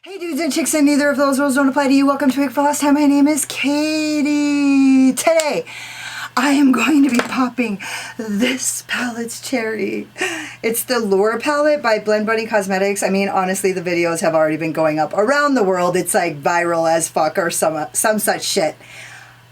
Hey dudes and chicks, and neither of those rules don't apply to you. Welcome to Make for Last Time. My name is Katie. Today, I am going to be popping this palette's cherry. It's the Leorah palette by OMFG Cosmetics. I mean, honestly, the videos have already been going up around the world. It's like viral as fuck or some such shit.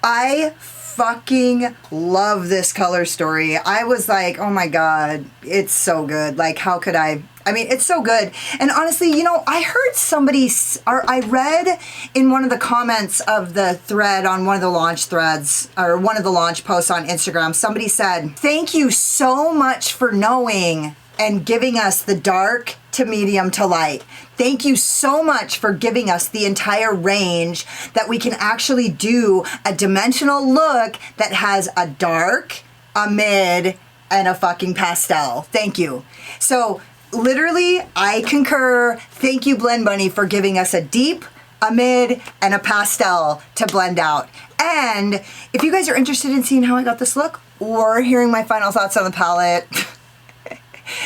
I fucking love this color story. I was like, oh my god, it's so good. Like, how could I mean, it's so good. And honestly, you know, I heard somebody, or I read in one of the comments of the thread on one of the launch threads, or one of the launch posts on Instagram, somebody said, thank you so much for knowing and giving us the dark to medium to light. Thank you so much for giving us the entire range that we can actually do a dimensional look that has a dark, a mid, and a fucking pastel. Thank you. So, literally, I concur. Thank you, Blend Bunny, for giving us a deep, a mid, and a pastel to blend out. And if you guys are interested in seeing how I got this look or hearing my final thoughts on the palette,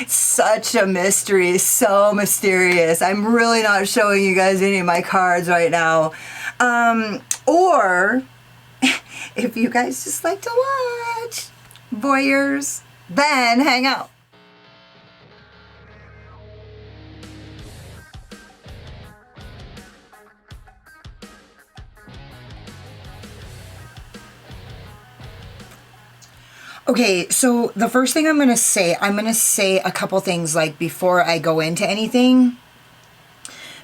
such a mystery, so mysterious. I'm really not showing you guys any of my cards right now. Or if you guys just like to watch voyeurs, then hang out. Okay, so the first thing I'm going to say a couple things like before I go into anything.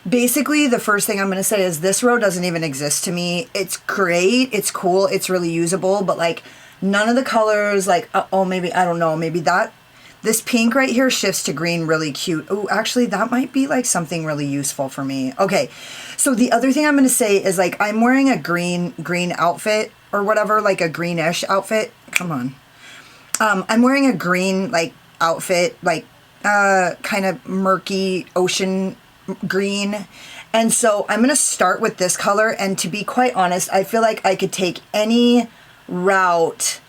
Basically, the first thing I'm going to say is this row doesn't even exist to me. It's great, it's cool, it's really usable, but like none of the colors, like, oh, maybe, I don't know, maybe this pink right here shifts to green really cute. Oh, actually, that might be like something really useful for me. Okay, so the other thing I'm going to say is like I'm wearing a green outfit or whatever, like a greenish outfit. Come on. I'm wearing a green, like, outfit, like, kind of murky ocean green. And so I'm going to start with this color. And to be quite honest, I feel like I could take any route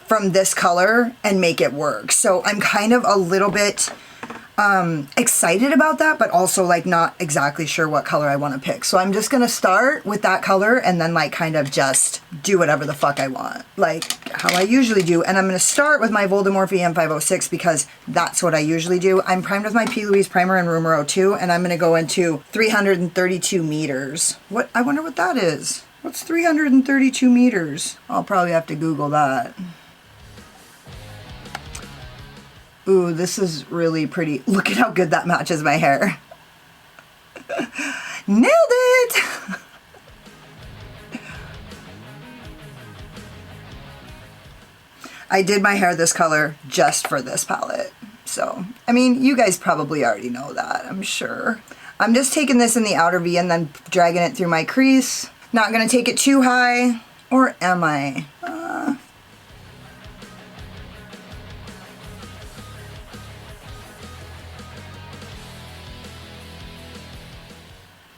from this color and make it work. So I'm kind of a little bit excited about that, but also like not exactly sure what color I want to pick. So I'm just going to start with that color and then like kind of just do whatever the fuck I want, like how I usually do. And I'm going to start with my Voldemort VM506 because that's what I usually do. I'm primed with my P. Louise primer in Rumor 02, and I'm going to go into 332 meters. What? I wonder what that is. What's 332 meters? I'll probably have to Google that. Ooh, this is really pretty. Look at how good that matches my hair. Nailed it! I did my hair this color just for this palette. So, I mean, you guys probably already know that, I'm sure. I'm just taking this in the outer V and then dragging it through my crease. Not gonna take it too high. Or am I?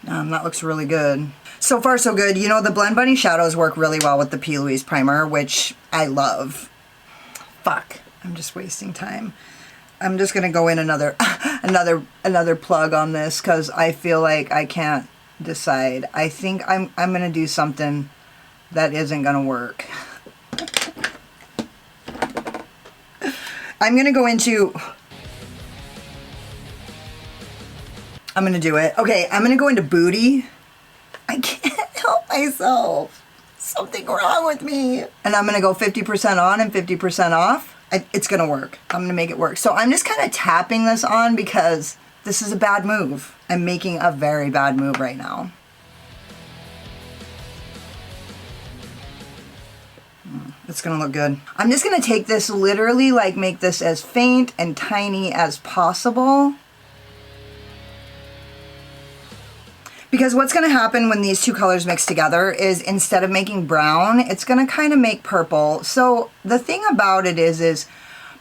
That looks really good. So far, so good. You know, the Blend Bunny shadows work really well with the P. Louise primer, which I love. Fuck, I'm just wasting time. I'm just gonna go in another plug on this because I feel like I can't decide. I think I'm gonna do something that isn't gonna work. I'm gonna go into. I'm gonna do it. Okay, I'm gonna go into booty. I can't help myself. Something wrong with me. And I'm gonna go 50% on and 50% off. It's gonna work. I'm gonna make it work. So I'm just kind of tapping this on because this is a bad move. I'm making a very bad move right now. It's gonna look good. I'm just gonna take this literally, like make this as faint and tiny as possible. Because what's going to happen when these two colors mix together is instead of making brown, it's going to kind of make purple. So the thing about it is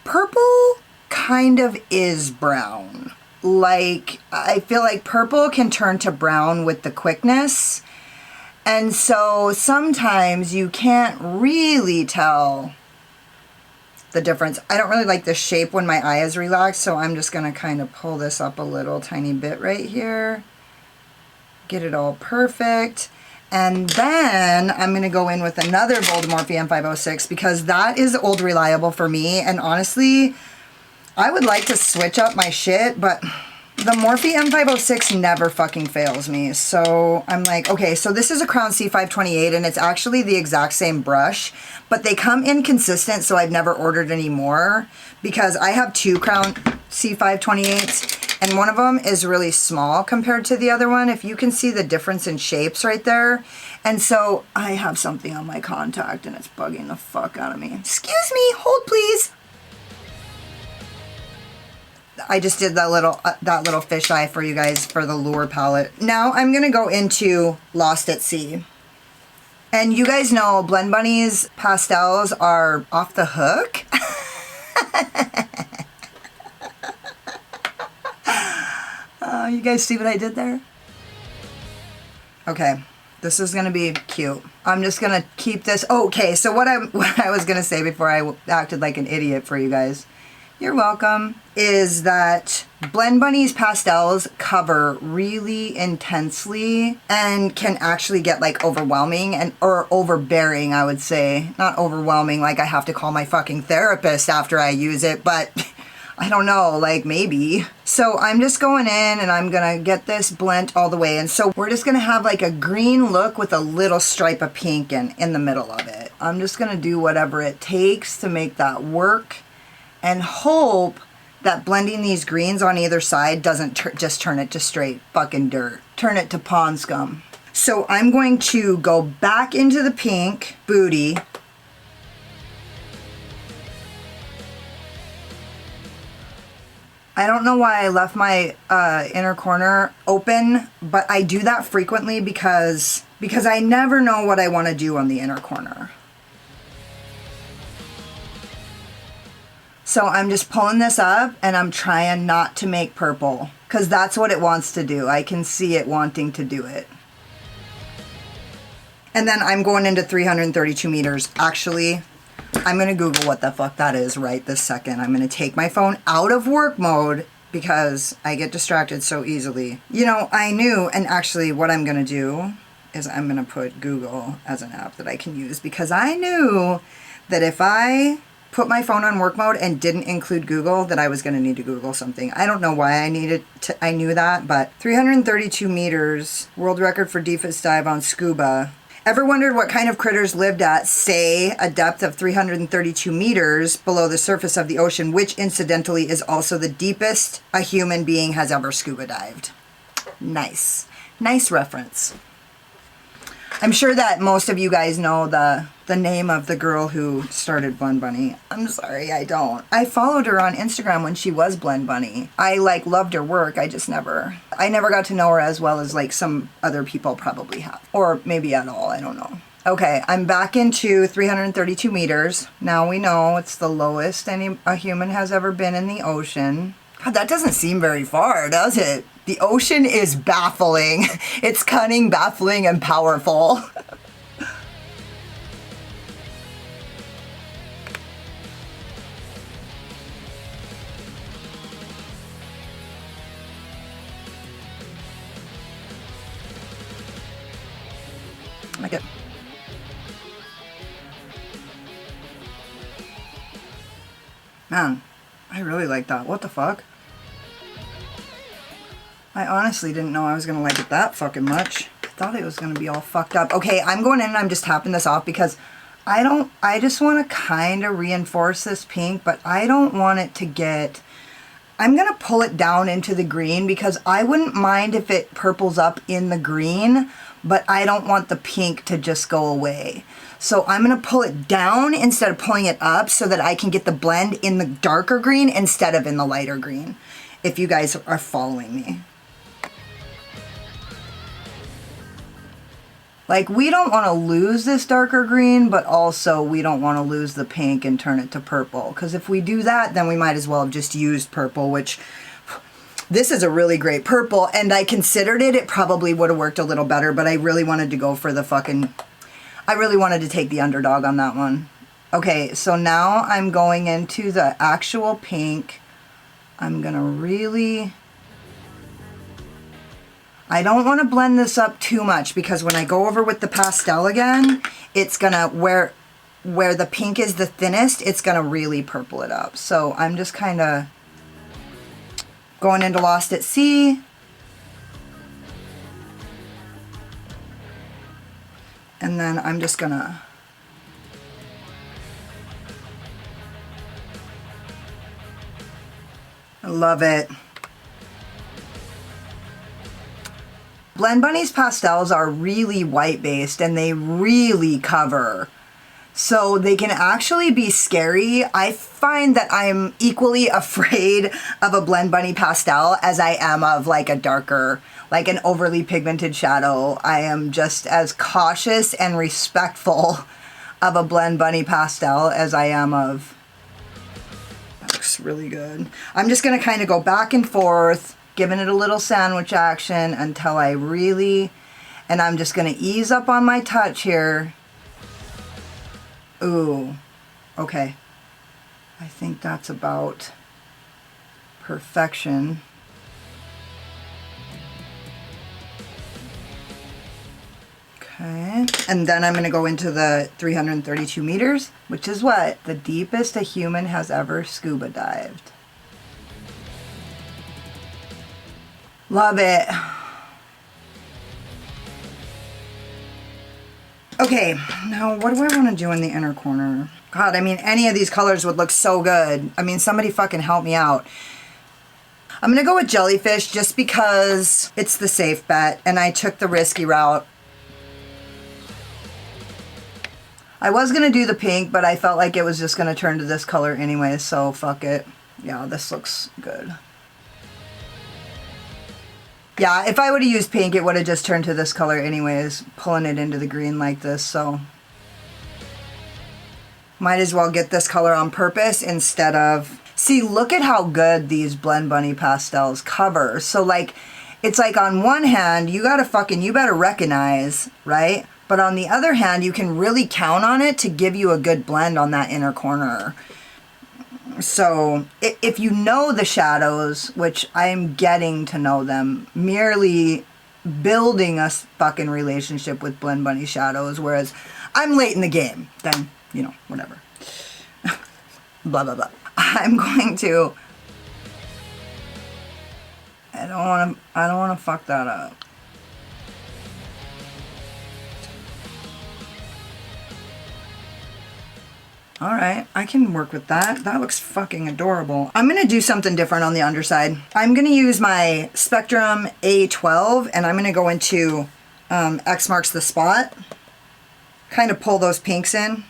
purple kind of is brown. Like, I feel like purple can turn to brown with the quickness. And so sometimes you can't really tell the difference. I don't really like the shape when my eye is relaxed, so I'm just going to kind of pull this up a little tiny bit right here. Get it all perfect. And then I'm going to go in with another Voldemort M506 because that is old reliable for me. And honestly, I would like to switch up my shit, but the Morphe M506 never fucking fails me. So I'm like, okay, so this is a Crown C528 and it's actually the exact same brush, but they come inconsistent, so I've never ordered any more because I have two Crown C528s and one of them is really small compared to the other one. If you can see the difference in shapes right there. And so I have something on my contact and it's bugging the fuck out of me. Excuse me, hold please. I just did that little fisheye for you guys for the Lure palette. Now I'm gonna go into Lost at Sea. And you guys know Blend Bunny's pastels are off the hook. Oh, you guys see what I did there? Okay, this is gonna be cute. I'm just gonna keep this. Okay, so what I was gonna say before I acted like an idiot for you guys, you're welcome, is that Blend Bunny's pastels cover really intensely and can actually get like overwhelming or overbearing, I would say. Not overwhelming, like I have to call my fucking therapist after I use it, but I don't know, like maybe. So I'm just going in and I'm gonna get this blent all the way. And so we're just gonna have like a green look with a little stripe of pink in the middle of it. I'm just gonna do whatever it takes to make that work and hope that blending these greens on either side doesn't just turn it to straight fucking dirt. Turn it to pond scum. So I'm going to go back into the pink booty. I don't know why I left my inner corner open, but I do that frequently because I never know what I want to do on the inner corner. So I'm just pulling this up and I'm trying not to make purple because that's what it wants to do. I can see it wanting to do it. And then I'm going into 332 meters. Actually, I'm going to Google what the fuck that is right this second. I'm going to take my phone out of work mode because I get distracted so easily. You know, I knew, and actually what I'm going to do is I'm going to put Google as an app that I can use because I knew that if I put my phone on work mode and didn't include Google, that I was going to need to Google something. I don't know why I knew that, but 332 meters, world record for deepest dive on scuba. Ever wondered what kind of critters lived at, say, a depth of 332 meters below the surface of the ocean, which incidentally is also the deepest a human being has ever scuba dived? Nice. Nice reference. I'm sure that most of you guys know the name of the girl who started Blend Bunny. I'm sorry, I don't. I followed her on Instagram when she was Blend Bunny. I loved her work. I never got to know her as well as like some other people probably have. Or maybe at all, I don't know. Okay, I'm back into 332 meters. Now we know it's the lowest a human has ever been in the ocean. God, that doesn't seem very far, does it? The ocean is baffling. It's cunning, baffling, and powerful. Like it. Man, I really like that. What the fuck? I honestly didn't know I was going to like it that fucking much. I thought it was going to be all fucked up. Okay, I'm going in and I'm just tapping this off because I just want to kind of reinforce this pink, but I don't want it to get, I'm going to pull it down into the green because I wouldn't mind if it purples up in the green, but I don't want the pink to just go away. So I'm going to pull it down instead of pulling it up so that I can get the blend in the darker green instead of in the lighter green, if you guys are following me. Like, we don't want to lose this darker green, but also we don't want to lose the pink and turn it to purple. Because if we do that, then we might as well have just used purple, which this is a really great purple. And I considered it. It probably would have worked a little better, but I really wanted to go for the fucking, I really wanted to take the underdog on that one. Okay, so now I'm going into the actual pink. I'm going to really, I don't want to blend this up too much because when I go over with the pastel again, it's gonna, where the pink is the thinnest, it's gonna really purple it up. So I'm just kind of going into Lost at Sea. And then I'm just gonna I love it. Blend Bunny's pastels are really white based and they really cover. So they can actually be scary. I find that I'm equally afraid of a Blend Bunny pastel as I am of like a darker, like an overly pigmented shadow. I am just as cautious and respectful of a Blend Bunny pastel as I am of... That looks really good. I'm just gonna kind of go back and forth, giving it a little sandwich action until I really... And I'm just gonna ease up on my touch here. Ooh, okay. I think that's about perfection. Okay, and then I'm gonna go into the 332 meters, which is what? The deepest a human has ever scuba dived. Love it. Okay, now what do I want to do in the inner corner? God, I mean, any of these colors would look so good. I mean, somebody fucking help me out. I'm going to go with Jellyfish just because it's the safe bet, and I took the risky route. I was going to do the pink, but I felt like it was just going to turn to this color anyway, so fuck it. Yeah, this looks good. Yeah, if I would have used pink, it would have just turned to this color anyways, pulling it into the green like this, so. Might as well get this color on purpose instead of... See, look at how good these Blend Bunny pastels cover. So, like, it's like on one hand, you better recognize, right? But on the other hand, you can really count on it to give you a good blend on that inner corner. So if you know the shadows, which I'm getting to know them, merely building a fucking relationship with Blend Bunny shadows, whereas I'm late in the game, then, you know, whatever. Blah, blah, blah. I'm going to... I don't want to fuck that up. Alright, I can work with that. That looks fucking adorable. I'm going to do something different on the underside. I'm going to use my Spectrum A12 and I'm going to go into X marks the spot. Kind of pull those pinks in.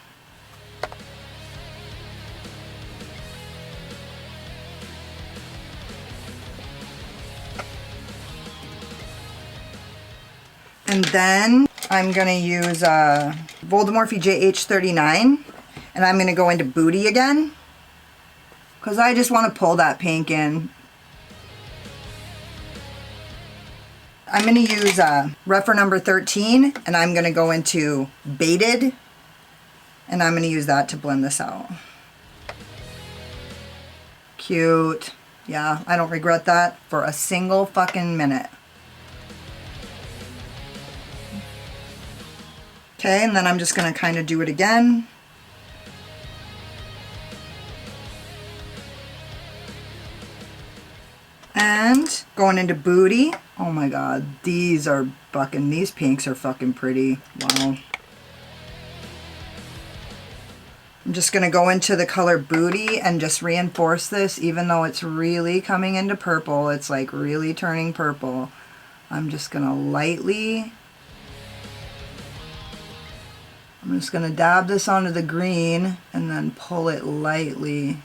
And then I'm going to use Voldemorphe JH39. And I'm going to go into Booty again, because I just want to pull that pink in. I'm going to use Rephr number 13, and I'm going to go into Baited, and I'm going to use that to blend this out. Cute. Yeah, I don't regret that for a single fucking minute. Okay, and then I'm just going to kind of do it again. And going into Booty. Oh my god, these pinks are fucking pretty. Wow. I'm just going to go into the color Booty and just reinforce this, even though it's really coming into purple. It's like really turning purple. I'm just going to lightly... I'm just going to dab this onto the green and then pull it lightly.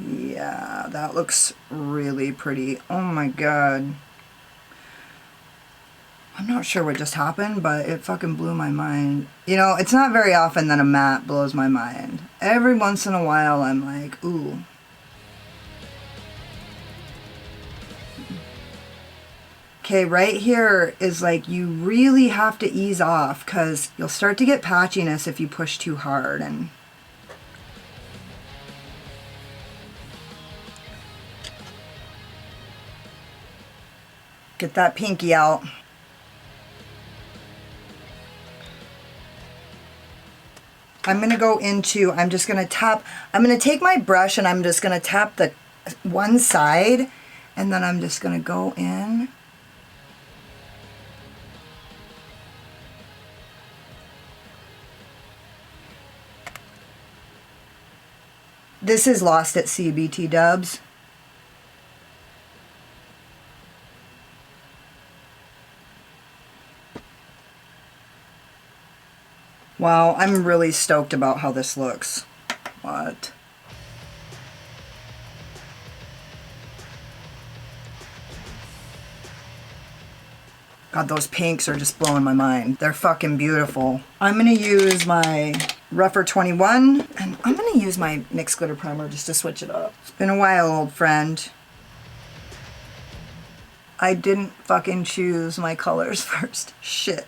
Yeah, that looks really pretty. Oh my god. I'm not sure what just happened, but it fucking blew my mind. You know, it's not very often that a matte blows my mind. Every once in a while, I'm like, ooh. Okay, right here is like you really have to ease off because you'll start to get patchiness if you push too hard. And Get that pinky out. I'm going to go into, I'm just going to tap, I'm going to take my brush and I'm just going to tap the one side, and then I'm just going to go in. This is Lost at CBT Dubs. Wow, I'm really stoked about how this looks. What? God, those pinks are just blowing my mind. They're fucking beautiful. I'm gonna use my Rougher 21, and I'm gonna use my NYX Glitter Primer just to switch it up. It's been a while, old friend. I didn't fucking choose my colors first. Shit.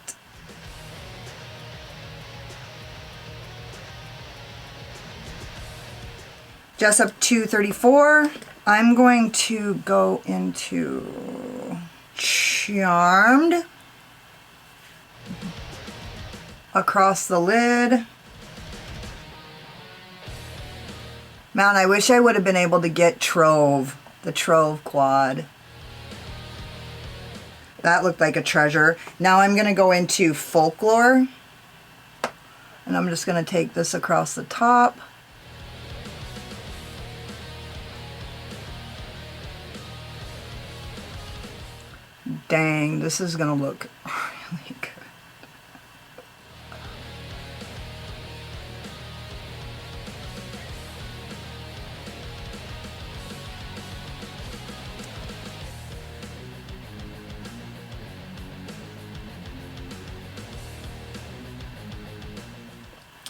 Jessup 234. I'm going to go into Charmed across the lid. Man, I wish I would have been able to get Trove, the Trove quad. That looked like a treasure. Now I'm going to go into Folklore, and I'm just going to take this across the top. Dang, this is gonna look really good.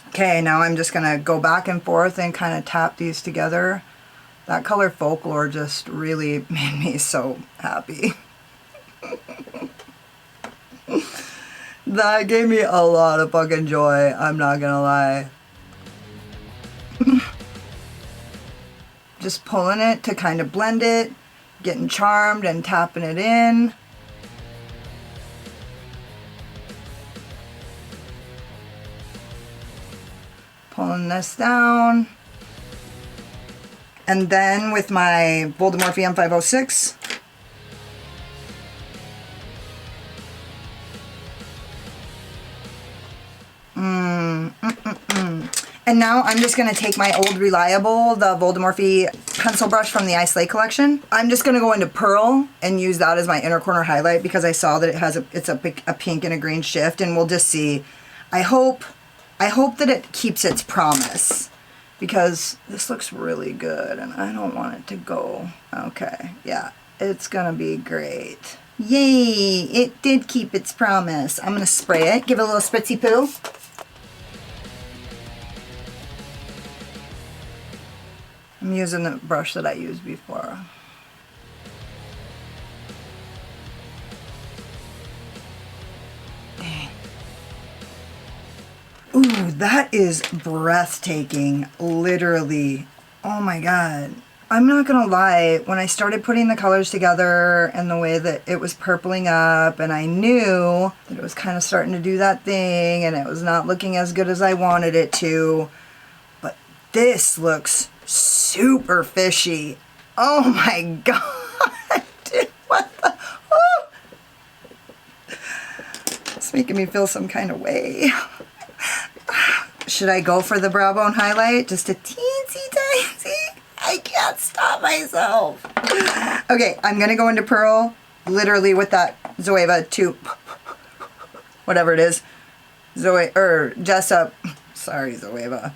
Okay, now I'm just gonna go back and forth and kind of tap these together. That color Folklore just really made me so happy. That gave me a lot of fucking joy, I'm not gonna lie. Just pulling it to kind of blend it, getting Charmed and tapping it in. Pulling this down. And then with my Voldemort VM506, and now I'm just going to take my old Reliable, the Voldemorphy pencil brush from the Ice Lake collection. I'm just going to go into Pearl and use that as my inner corner highlight because I saw that it has it's a pink and a green shift, and we'll just see. I hope that it keeps its promise because this looks really good and I don't want it to go. Okay, yeah, it's going to be great. Yay, it did keep its promise. I'm going to spray it, give it a little spritzy poo. I'm using the brush that I used before. Dang. Ooh, that is breathtaking, literally. Oh my god. I'm not gonna lie, when I started putting the colors together and the way that it was purpling up, and I knew that it was kind of starting to do that thing and it was not looking as good as I wanted it to, but this looks super fishy. Oh my god. Dude, what the? Oh. It's making me feel some kind of way. Should I go for the brow bone highlight? Just a teensy tiny? I can't stop myself. Okay, I'm gonna go into Pearl, literally with that Zoeva 2, whatever it is. Jessup, sorry Zoeva.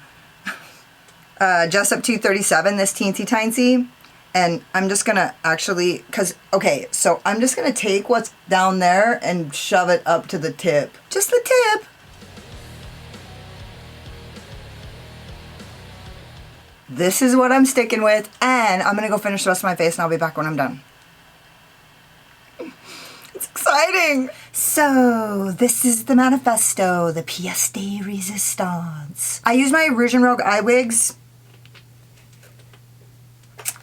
Jessup 237, this teensy tiny, and I'm just gonna actually, okay, so I'm just gonna take what's down there and shove it up to the tip. Just the tip. This is what I'm sticking with, and I'm gonna go finish the rest of my face and I'll be back when I'm done. It's exciting! So, this is the manifesto, the pièce de résistance. I use my Rouge and Rogue eye wigs.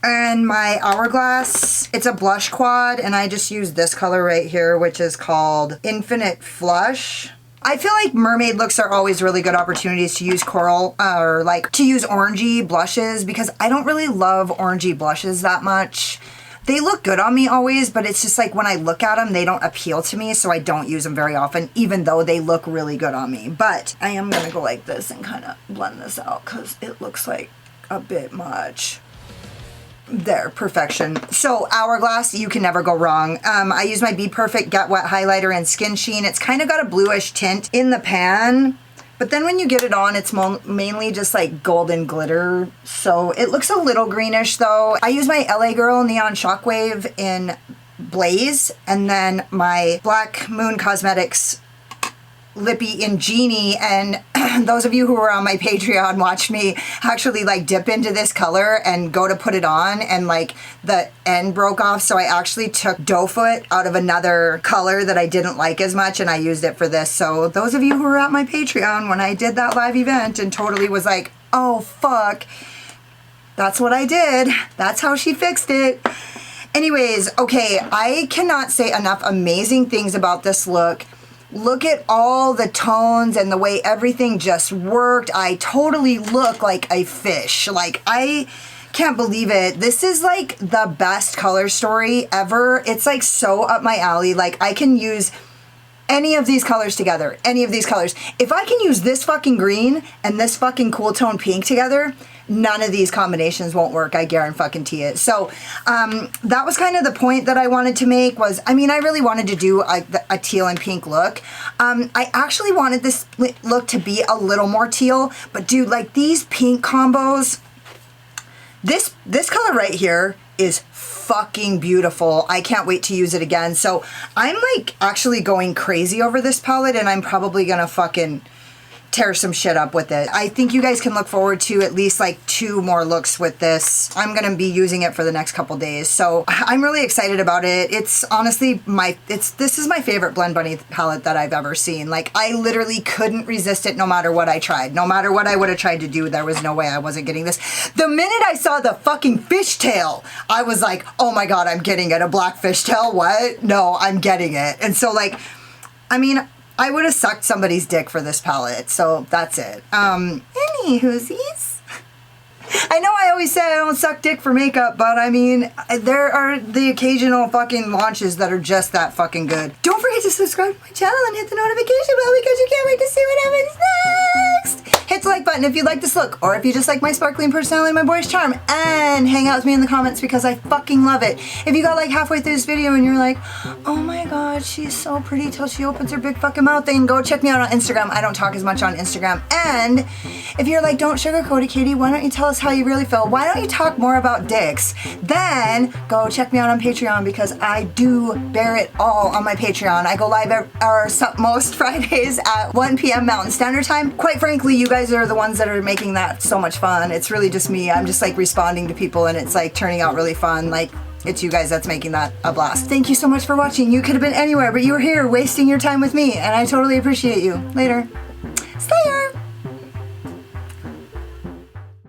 And my Hourglass, it's a blush quad, and I just use this color right here, which is called Infinite Flush. I feel like mermaid looks are always really good opportunities to use coral, or like to use orangey blushes, because I don't really love orangey blushes that much. They look good on me always, but it's just like when I look at them, they don't appeal to me, so I don't use them very often, even though they look really good on me. But I am gonna go like this and kind of blend this out because it looks like a bit much. There, perfection. So Hourglass, you can never go wrong. I use my Be Perfect Get Wet highlighter in Skin Sheen. It's kind of got a bluish tint in the pan, but then when you get it on, it's mainly just like golden glitter. So it looks a little greenish though. I use my LA Girl Neon Shockwave in Blaze, and then my Black Moon Cosmetics Lippy in Genie, and those of you who were on my Patreon watched me actually like dip into this color and go to put it on, and like the end broke off, so I actually took Doe Foot out of another color that I didn't like as much and I used it for this. So those of you who were at my Patreon when I did that live event and totally was like, oh fuck, that's what I did, that's how she fixed it. Anyways, okay, I cannot say enough amazing things about this look. Look at all the tones and the way everything just worked. I totally look like a fish. Like, I can't believe it. This is like the best color story ever. It's like so up my alley. Like, I can use any of these colors together. Any of these colors. If I can use this fucking green and this fucking cool tone pink together, none of these combinations won't work, I guarantee it. So that was kind of the point that I wanted to make was, I mean, I really wanted to do a teal and pink look. I actually wanted this look to be a little more teal, but dude, like these pink combos, this color right here is fucking beautiful. I can't wait to use it again. So I'm like actually going crazy over this palette, and I'm probably gonna fucking tear some shit up with it. I think you guys can look forward to at least like 2 more looks with this. I'm gonna be using it for the next couple days, so I'm really excited about it. It's honestly this is my favorite Blend Bunny palette that I've ever seen. Like, I literally couldn't resist it no matter what I tried. No matter what I would have tried to do, there was no way I wasn't getting this. The minute I saw the fucking fishtail, I was like, oh my god, I'm getting it. A black fishtail? What? No, I'm getting it. And so like, I mean, I would have sucked somebody's dick for this palette, so that's it. Anywhoosies. I know I always say I don't suck dick for makeup, but I mean, there are the occasional fucking launches that are just that fucking good. Don't forget to subscribe to my channel and hit the notification bell because you can't wait to see what happens next. Hit the like button if you like this look, or if you just like my sparkling personality and my boyish charm, and hang out with me in the comments because I fucking love it. If you got like halfway through this video and you're like, oh my god, she's so pretty till she opens her big fucking mouth, then go check me out on Instagram. I don't talk as much on Instagram. And if you're like, don't sugarcoat it, Katie, why don't you tell us how you really feel? Why don't you talk more about dicks? Then go check me out on Patreon because I do bear it all on my Patreon. I go live most Fridays at 1 p.m. Mountain Standard Time. Quite frankly, you guys are the ones that are making that so much fun. It's really just me. I'm just like responding to people and it's like turning out really fun. Like, it's you guys that's making that a blast. Thank you so much for watching. You could have been anywhere, but you were here wasting your time with me, and I totally appreciate you. Later. Slayer!